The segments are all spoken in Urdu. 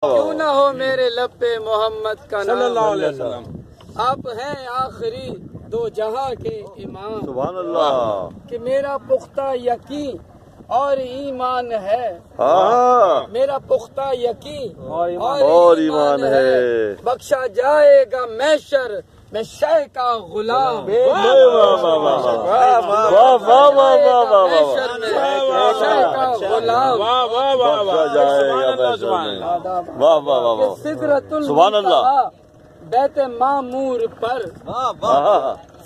کیوں نہ ہو میرے لب پہ محمد کا نام صلی اللہ علیہ وسلم۔ آپ ہیں آخری دو جہاں کے امام، سبحان اللہ، کہ میرا پختہ یقین اور ایمان ہے، میرا پختہ یقین اور ایمان ہے، بخشا جائے گا محشر میں شے کا غلام، محشر میں شے کا غلام، سدرۃ المنتہا بیت معمور پر،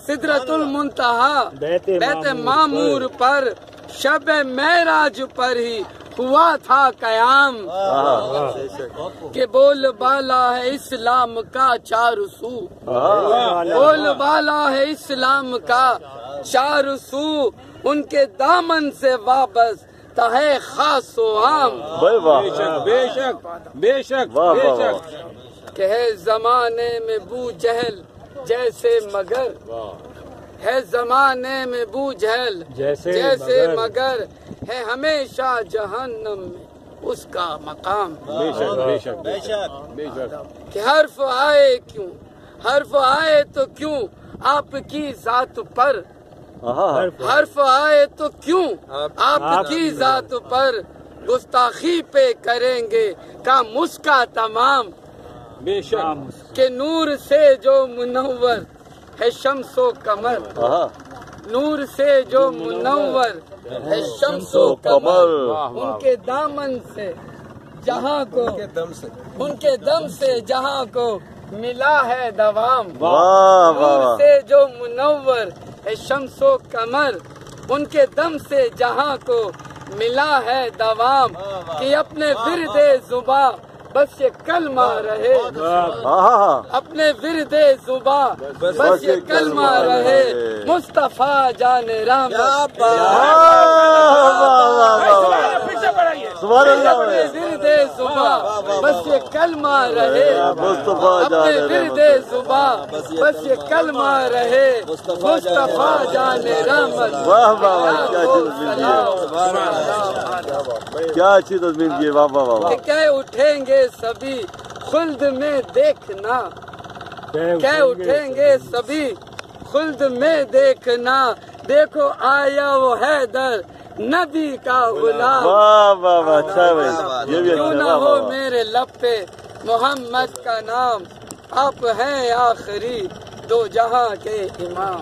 سدرۃ المنتہا بیت معمور پر شب معراج پر ہی ہوا تھا قیام، کہ بول بالا ہے اسلام کا چار سو، بول بالا ہے اسلام کا چار سو، ان کے دامن سے وابستہ ہے خاص و عام، بے شک بے شک بے شک، کہ ہے زمانے میں بو جہل جیسے مگر، ہے زمانے میں بو جہل جیسے مگر، ہے ہمیشہ جہنم میں اس کا مقام، بے شک بے شک بے شک بے شک، کہ حرف آئے کیوں، حرف آئے تو کیوں آپ کی ذات پر، حرف آئے تو کیوں آپ کی ذات پر، گستاخی پہ کریں گے کام اس کا تمام، بے شک، کہ نور سے جو منور ہے شمس و قمر، نور سے جو منور ہے شمس و قمر، ان کے دامن سے جہاں کو، ان کے دم سے جہاں کو ملا ہے دوام، نور سے جو منور ہے شمس و قمر، ان کے دم سے جہاں کو ملا ہے دوام، کہ اپنے ورد زباں بس یہ کلمہ رہے، اپنے ورد زباں بس یہ کلمہ رہے، مصطفیٰ جان رحمت، اپنے ورد زباں بس یہ کلمہ رہے، اپنے ورد زباں بس یہ کلمہ رہے، مصطفیٰ جان رحمت، کیا اچھی تضمین کی، واہ واہ واہ، کہ کہہ اٹھیں گے سبھی خلد میں دیکھنا، کہہ اٹھیں گے سبھی خلد میں دیکھنا، دیکھو آیا وہ حیدر نبی کا غلام، واہ واہ واہ، اچھا ہے، یہ بھی کیوں نہ اچھا ہو ہے، میرے لب پہ محمد کا نام، آپ ہیں آخری دو جہاں کے امام۔